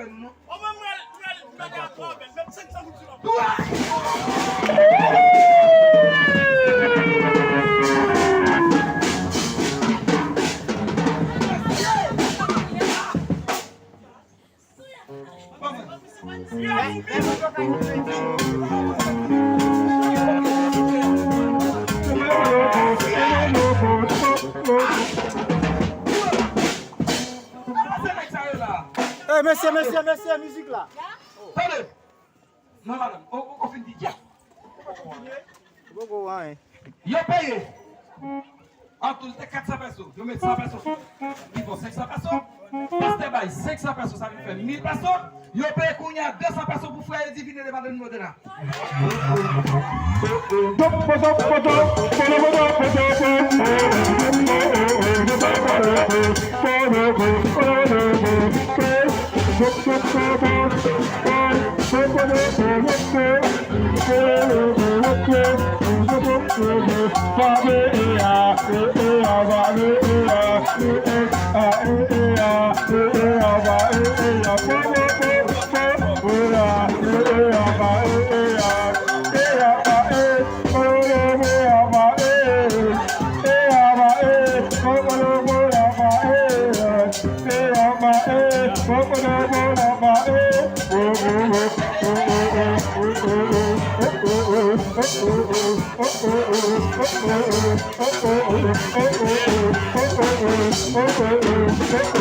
avec nous. On va me d'accord, même 500 Monsieur, musique là. Attendez. Non, madame, on fait du diable. Yo payé. En tout, c'est 400 pesos. Je mets 100 pesos. Ils font 500 pesos. Pasteur bail 500 pesos, ça veut faire 1000 pesos. Yo payé qu'on y a 200 pesos pour faire diviner les madame de là.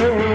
Oh,